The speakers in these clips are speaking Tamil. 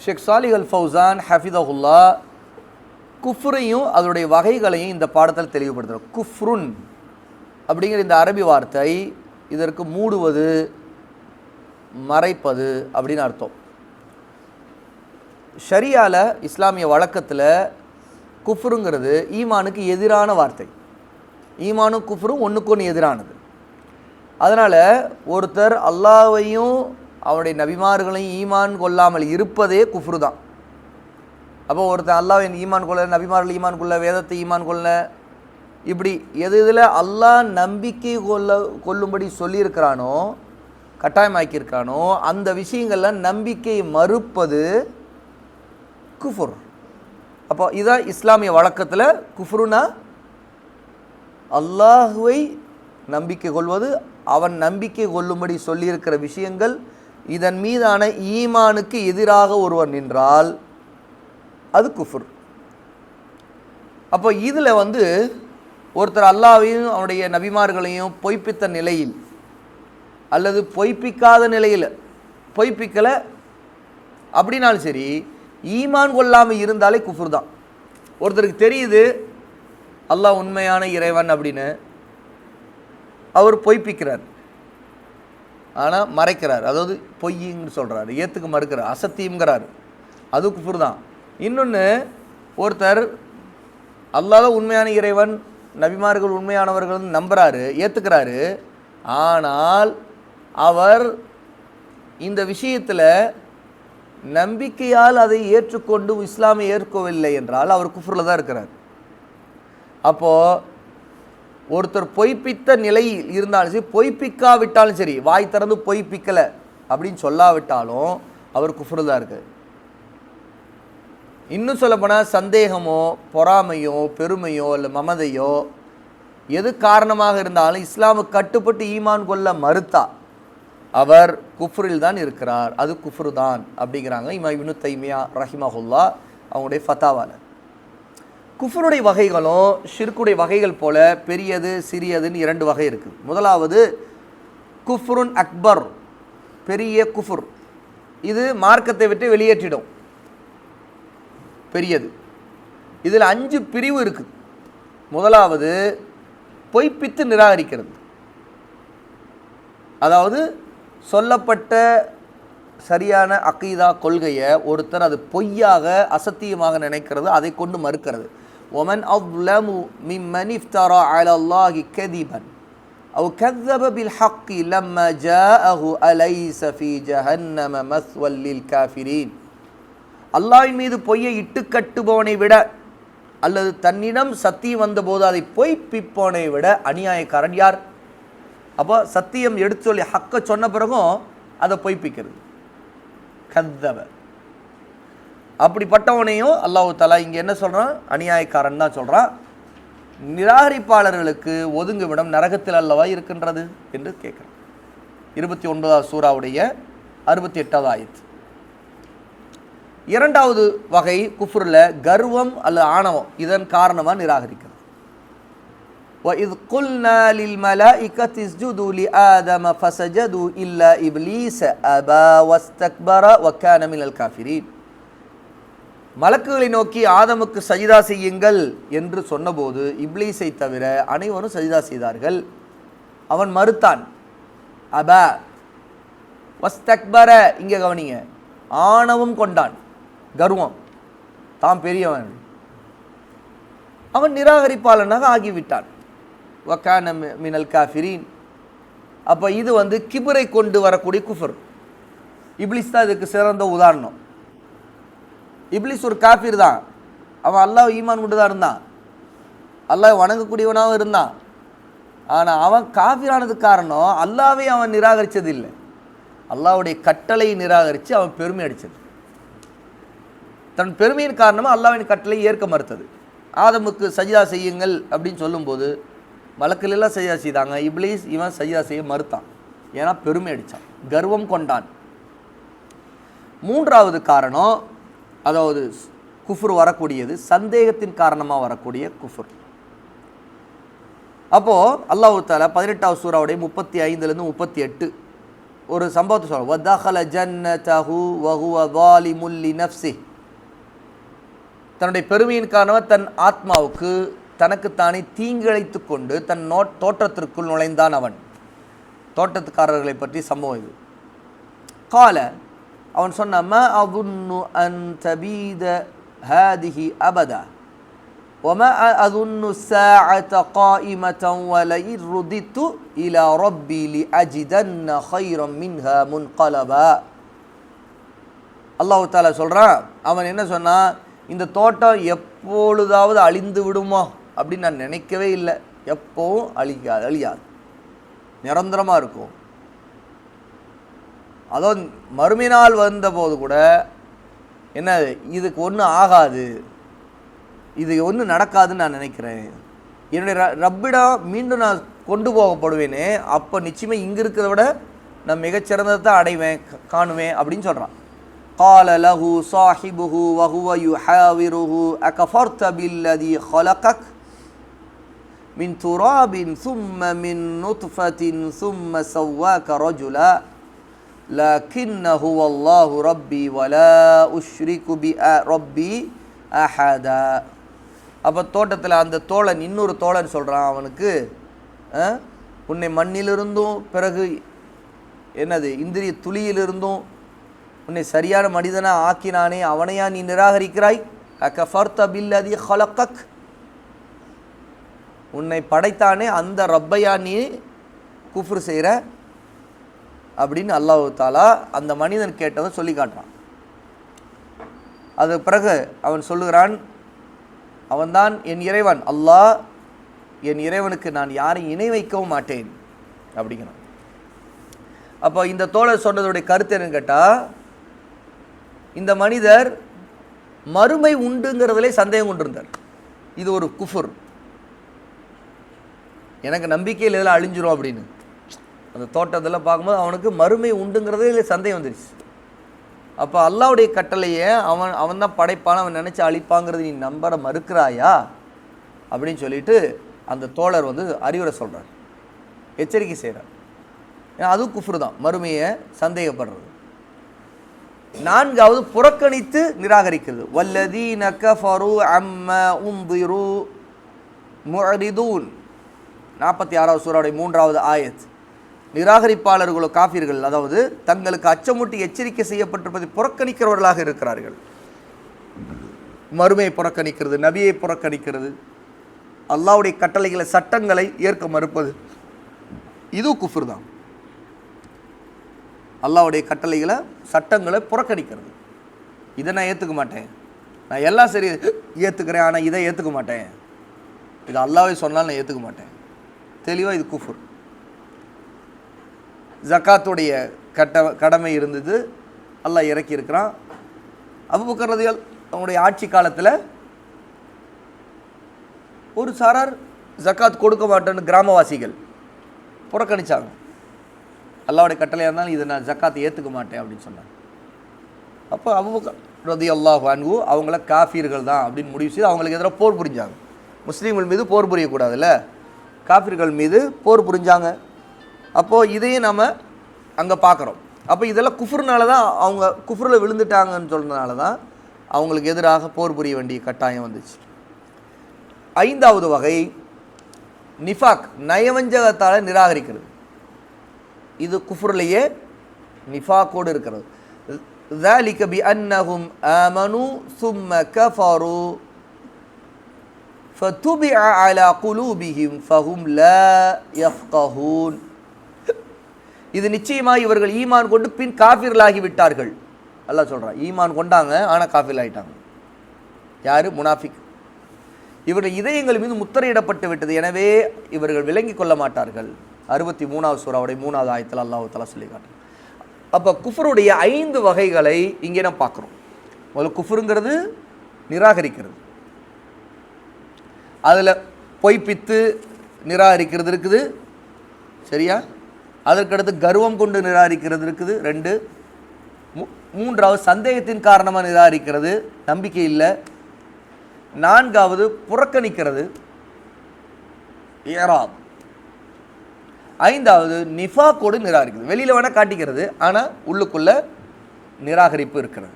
ஷேக் சாலிஹ் அல் ஃபௌசான் ஹஃபிதஹுல்லா குஃப்ரையும் அதனுடைய வகைகளையும் இந்த பாடத்தில் தெளிவுபடுத்துகிறோம். குஃப்ருன் அப்படிங்கிற இந்த அரபி வார்த்தை இதற்கு மூடுவது, மறைப்பது அப்படின்னு அர்த்தம். ஷரியாவில் இஸ்லாமிய வழக்கத்தில் குஃப்ருங்கிறது ஈமானுக்கு எதிரான வார்த்தை. ஈமானும் குஃப்ரும் ஒன்றுக்கு ஒன்று எதிரானது. அதனால் ஒருத்தர் அல்லாஹ்வையும் அவருடைய நபிமார்களையும் ஈமான் கொள்ளாமல் இருப்பதே குஃப்ரு தான். அப்போ ஒருத்தர் அல்லாஹ்வை ஈமான் கொள்ள, நபிமார்கள் ஈமான் கொள்ள, வேதத்தை ஈமான் கொள்ள, இப்படி இதில் அல்லாஹ் நம்பிக்கை கொள்ளும்படி சொல்லியிருக்கிறானோ, கட்டாயமாக்கியிருக்கானோ, அந்த விஷயங்கள்லாம் நம்பிக்கை மறுப்பது குஃபுர். அப்போ இதான் இஸ்லாமிய வழக்கத்தில் குஃப்ருனா அல்லாஹுவை நம்பிக்கை கொள்வது, அவன் நம்பிக்கை கொள்ளும்படி சொல்லியிருக்கிற விஷயங்கள், இதன் மீதான ஈமானுக்கு எதிராக ஒருவர் நின்றால் அது குஃபுர். அப்போ இதில் ஒருத்தர் அல்லாஹ்வையும் அவனுடைய நபிமார்களையும் பொய்ப்பித்த நிலையில் அல்லது பொய்ப்பிக்காத நிலையில், பொய்ப்பிக்கலை அப்படின்னாலும் சரி, ஈமான் கொள்ளாமல் இருந்தாலே குஃபுர் தான். ஒருத்தருக்கு தெரியுது அல்லாஹ் உண்மையான இறைவன் அப்படின்னு, அவர் பொய்ப்பிக்கிறார், ஆனால் மறைக்கிறார், அதாவது பொய்ன்னு சொல்கிறார், ஏற்றுக்க மறுக்கிறார், அசத்தியங்கிறார், அது குஃபுர் தான். இன்னொன்று, ஒருத்தர் அல்லாஹ் தான் உண்மையான இறைவன், நபிமார்கள் உண்மையானவர்கள் நம்புகிறாரு, ஏற்றுக்கிறாரு, ஆனால் அவர் இந்த விஷயத்தில் நம்பிக்கையால் அதை ஏற்றுக்கொண்டு இஸ்லாமை ஏற்கவில்லை என்றால் அவர் குஃப்ரில் தான் இருக்கிறார். அப்போது ஒருத்தர் பொய்ப்பித்த நிலையில் இருந்தாலும் சரி, பொய்ப்பிக்காவிட்டாலும் சரி, வாய் திறந்து பொய்ப்பிக்கலை அப்படின்னு சொல்லாவிட்டாலும் அவர் குஃப்ரில் தான் இருக்கார். இன்னும் சொல்லப்போனால் சந்தேகமோ பொறாமையோ பெருமையோ இல்லை மமதையோ எது காரணமாக இருந்தாலும் இஸ்லாமுக்கு கட்டுப்பட்டு ஈமான் கொள்ள மறுத்தா அவர் குஃப்ரில் தான் இருக்கிறார், அது குஃப்ரு தான் அப்படிங்கிறாங்க இமாம் இப்னு தைமியா ரஹிமஹுல்லா அவங்களுடைய ஃபத்தாவால. குஃப்ருடைய வகைகளும் ஷிர்க்குடைய வகைகள் போல பெரியது சிறியதுன்னு இரண்டு வகை இருக்குது. முதலாவது குஃப்ருன் அக்பர், பெரிய குஃப்ர், இது மார்க்கத்தை விட்டு வெளியேற்றிடும், பெரியது. இதில் 5 பிரிவு இருக்குது. முதலாவது பொய்ப்பித்து நிராகரிக்கிறது, அதாவது சொல்லப்பட்ட சரியான அகீதா கொள்கையை ஒருத்தர் அது பொய்யாக அசத்தியமாக நினைக்கிறது, அதை கொண்டு மறுக்கிறது. ஒமன் அவ்லமு மிம்மன் இஃப்தரா அலல்லாஹி கதிபன் அவ் கذب بالحق لما جاءه أليس في جهنم مثوى للكافرين. அல்லாஹ்வின் மீது பொய்யை இட்டு கட்டுபவனை விட அல்லது தன்னிடம் சத்தியம் வந்தபோது அதை பொய்ப்பிப்பவனை விட அநியாயக்காரன் யார்? அப்போ சத்தியம் எடுத்து சொல்லி ஹக்க சொன்ன பிறகும் அதை பொய்ப்பிக்கிறது, கதவ. அப்படிப்பட்டவனையும் அல்லாஹ் தஆலா இங்கே என்ன சொல்கிறான்? அநியாயக்காரன் தான் சொல்கிறான். நிராகரிப்பாளர்களுக்கு ஒதுங்குவிடம் நரகத்தில் அல்லவா இருக்கின்றது என்று கேட்குறான். 29வது சூராவுடைய 68வது ஆயத். இரண்டாவது வகை குஃப்ரில் கர்வம் அல்லது ஆணவம், இதன் காரணமாக நிராகரிக்கிறது. وَإِذْ قُلْنَا لِلْمَلَائِكَةِ اسْجُدُوا لِآدَمَ فَسَجَدُوا إِلَّا إِبْلِيسَ أَبَى وَاسْتَكْبَرَ وَكَانَ مِنَ الْكَافِرِينَ. மலக்குகளை நோக்கி ஆதமுக்கு சஜிதா செய்யுங்கள் என்று சொன்னபோது இப்லீஸை தவிர அனைவரும் சஜிதா செய்தார்கள், அவன் மறுத்தான். அபா வஸ்தக்பர, இங்கே கவனிங்க, ஆணவம் கொண்டான், கர்வம், தாம் பெரியவன், அவன் நிராகரிப்பாளனாக ஆகிவிட்டான். வக்கான மினல் காஃபிரீன். அப்போ இது கிபரை கொண்டு வரக்கூடிய குஃபர். இப்லீஸ் தான் இதுக்கு சிறந்த உதாரணம். இப்லீஸ் ஒரு காஃபிர் தான், அவன் அல்லாஹ் ஈமான் கொண்டு தான் இருந்தான், அல்லாஹ் வணங்கக்கூடியவனாகவும் இருந்தான். ஆனால் அவன் காஃபிரானதுக்கு காரணம் அல்லாஹ்வை அவன் நிராகரித்தது இல்லை, அல்லாஹ்வுடைய கட்டளை நிராகரித்து அவன் பெருமை அடித்தது. தன் பெருமையின் காரணமாக அல்லாஹ்வின் கட்டளை ஏற்க மறுத்தது. ஆதமுக்கு சஜிதா செய்யுங்கள் அப்படின்னு சொல்லும்போது மலக்குகளெல்லாம் சஜிதா செய்தாங்க, இப்லீஸ் இவன் சஜிதா செய்ய மறுத்தான், ஏன்னா பெருமை அடித்தான், கர்வம் கொண்டான். மூன்றாவது காரணம், அதாவது குஃப்ர் வரக்கூடியது சந்தேகத்தின் காரணமாக வரக்கூடிய குஃப்ர். அப்போது அல்லாஹ் தஆலா 18வது சூராவுடைய 35லேருந்து 38 ஒரு சம்பவத்தை சொல்ல, வதஹல ஜன்னதஹு வஹுவ ஸாலிமுல் லினஃப்ஸிஹி, தன்னுடைய பெருமையின் காரணமாக தன் ஆத்மாவுக்கு தனக்குத்தானே தீங்கிழைத்து கொண்டு தன் தோட்டத்திற்குள் நுழைந்தான் அவன். தோட்டத்துக்காரர்களை பற்றி சம்பவம் இது. கால, அவன் சொன்ன, மா அظுன்னு அன் தபீத ஹாதிஹி அபதா வமா அظுன்னு الساعة قائمة ولئن رددت إلى ربي لأجدن خيرا منها منقلبا. அல்லாஹ் தஆலா சொல்றான், அவன் என்ன சொன்னான், இந்த தோட்டம் எப்பொழுதாவது அழிந்து விடுமோ அப்படின்னு நான் நினைக்கவே இல்லை. எப்போவும் அழியாது, நிரந்தரமாக இருக்கும். அதோ மறுமை நாள் வந்தபோது கூட என்ன, இதுக்கு ஒன்றும் ஆகாது, இது ஒன்றும் நடக்காதுன்னு நான் நினைக்கிறேன். என்னுடைய ரப்பிடம் மீண்டும் நான் கொண்டு போகப்படுவேனே, அப்போ நிச்சயமாக இங்கே இருக்கிறத விட நான் மிகச்சிறந்ததை தான் அடைவேன், காணுவேன் அப்படின்னு சொல்கிறான். قال له صاحبه وهو يحاوره أكفرت بالذي خلقك من تراب ثم من نطفة ثم سواك رجلا لكن هو الله ربي ولا أشرك بربي أحدا. அப்போ தோட்டத்தில் அந்த தோழன், இன்னொரு தோழன் சொல்கிறான் அவனுக்கு, உன்னை மண்ணிலிருந்தும் பிறகு என்னது இந்திரிய துளியிலிருந்தும் உன்னை சரியான மனிதனாக ஆக்கினானே, அவனையா நீ நிராகரிக்கிறாய்? அகஃபர்த பில்லதி ஹலக்கக், உன்னை படைத்தானே அந்த ரப்பையா நீ குஃப்ர் செய்கிற அப்படின்னு அல்லாஹ் தஆலா அந்த மனிதன் கேட்டதை சொல்லி காட்டுறான். அது பிறகு அவன் சொல்லுகிறான், அவன்தான் என் இறைவன் அல்லாஹ், என் இறைவனுக்கு நான் யாரையும் இணை வைக்கவும் மாட்டேன் அப்படிங்கிறான். அப்போ இந்த தோழர் சொன்னதுடைய கருத்து என்னன்னு கேட்டால், இந்த மனிதர் மறுமை உண்டுங்கிறதுலே சந்தேகம் கொண்டிருந்தார். இது ஒரு குஃபுர், எனக்கு நம்பிக்கையில் இதெல்லாம் அழிஞ்சிரும் அப்படின்னு. அந்த தோட்டத்தில் பார்க்கும்போது அவனுக்கு மறுமை உண்டுங்கிறதே சந்தேகம் வந்துருச்சு. அப்போ அல்லாஹ்வுடைய கட்டளையை அவன் தான் படைப்பான், அவன் நினச்சி அழிப்பாங்கிறது நீ நம்பற மறுக்கிறாயா அப்படின்னு சொல்லிட்டு அந்த தோழர் அறிவுரை சொல்கிறார், எச்சரிக்கை செய்கிறார். ஏன்னா அதுவும் குஃப்ரு தான், மறுமையை சந்தேகப்படுறது. நான்காவது புறக்கணித்து நிராகரிக்கிறது. வல்லதீன கஃபரு அம்மா உந்திரு முஅரிதூன், 46வது சூராவுடைய 3வது ஆயத். நிராகரிப்பாளர்களோ காஃபிர்கள், அதாவது தங்களுக்கு அச்சமூட்டி எச்சரிக்கை செய்யப்பட்டிருப்பதை புறக்கணிக்கிறவர்களாக இருக்கிறார்கள். மறுமையை புறக்கணிக்கிறது, நபியை புறக்கணிக்கிறது, அல்லாஹ்வுடைய கட்டளைகளை சட்டங்களை ஏற்க மறுப்பது, இது குஃப்ர் தான். அல்லாஹ்வுடைய கட்டளைகளை சட்டங்களை புறக்கணிக்கிறது, இதை நான் ஏற்றுக்க மாட்டேன், நான் எல்லாம் சரி ஏற்றுக்கிறேன், ஆனால் இதை ஏற்றுக்க மாட்டேன், இது அல்லாஹ்வே சொன்னாலும் நான் ஏற்றுக்க மாட்டேன், தெளிவாக இது குஃப்ர். ஜக்காத்துடைய கடமை இருந்தது, அல்லாஹ் இறக்கி இருக்கிறான். அபூபக்கர் ரலியல்லாஹு அவங்களுடைய ஆட்சி காலத்தில் ஒரு சாரார் ஜக்காத் கொடுக்க மாட்டேன்னு கிராமவாசிகள் புறக்கணித்தாங்க. அல்லாஹ்வுடைய கட்டளையாக இருந்தாலும் இதை நான் ஜக்காத்தை ஏற்றுக்க மாட்டேன் அப்படின்னு சொன்னாங்க. அப்போ அபூபக்கர் ரலியல்லாஹு அன்ஹு அவங்கள காஃபிர்கள் தான் அப்படின்னு முடிவு செய்து அவங்களுக்கு எதிராக போர் புரிஞ்சாங்க. முஸ்லீம்கள் மீது போர் புரியக்கூடாதுல்ல, காஃபிர்கள் மீது போர் புரிஞ்சாங்க. அப்போது இதையும் நம்ம அங்கே பார்க்குறோம். அப்போ இதெல்லாம் குஃப்ருனால தான், அவங்க குஃப்ரில் விழுந்துட்டாங்கன்னு சொன்னதுனால தான் அவங்களுக்கு எதிராக போர் புரிய வேண்டிய கட்டாயம் வந்துச்சு. 5வது வகை நிஃபாக், நயவஞ்சகத்தால் நிராகரிக்கிறது. இது குஃப்ரிலேயே நிஃபாக்கோடு இருக்கிறது. ذَلِكَ بِأَنَّهُمْ آمَنُوا ثُمَّ كَفَرُوا فَطُبِعَ عَلَى قُلُوبِهِمْ فَهُمْ لَا يَفْقَهُونَ. இது நிச்சயமாக இவர்கள் ஈமான் கொண்டு பின் காஃபிர்களாகி விட்டார்கள். அல்லாஹ் சொல்கிறான், ஈமான் கொண்டாங்க ஆனால் காஃபிர் ஆகிட்டாங்க. யார்? முனாஃபிக். இவர்கள் இதயங்கள் மீது முத்திரையிடப்பட்டு விட்டது, எனவே இவர்கள் விளங்கி கொள்ள மாட்டார்கள். 63வது சூராவுடைய 3வது ஆயத்தில் அல்லாஹ் தஆலா சொல்லி காட்டுறான். அப்போ குஃப்ருடைய 5 வகைகளை இங்கே நம்ம பார்க்குறோம். முதல்ல குஃப்ருங்கிறது நிராகரிக்கிறது, அதில் பொய்ப்பித்து நிராகரிக்கிறது இருக்குது, சரியா? அதற்கடுத்து கர்வம் கொண்டு நிராகரிக்கிறது இருக்குது 2. 3வது சந்தேகத்தின் காரணமாக நிராகரிக்கிறது, நம்பிக்கை இல்லை. 4வது புறக்கணிக்கிறது, ஏராப். ஐந்தாவது நிஃபாக்கோடு நிராகரிக்கிறது. வெளியில் வேணால் காட்டிக்கிறது, ஆனால் உள்ளுக்குள்ள நிராகரிப்பு இருக்கிறது.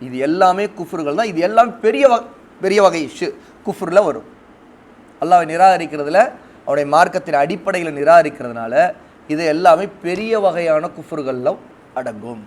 இது எல்லாமே குஃப்ர்கள் தான். இது எல்லாம் பெரிய வகை குஃப்ரில் வரும். அல்லாஹ்வை நிராகரிக்கிறதுல, அவருடைய மார்க்கத்தின் அடிப்படையில் நிராகரிக்கிறதுனால இது எல்லாமே பெரிய வகையான குஃப்ர்களில் அடங்கும்.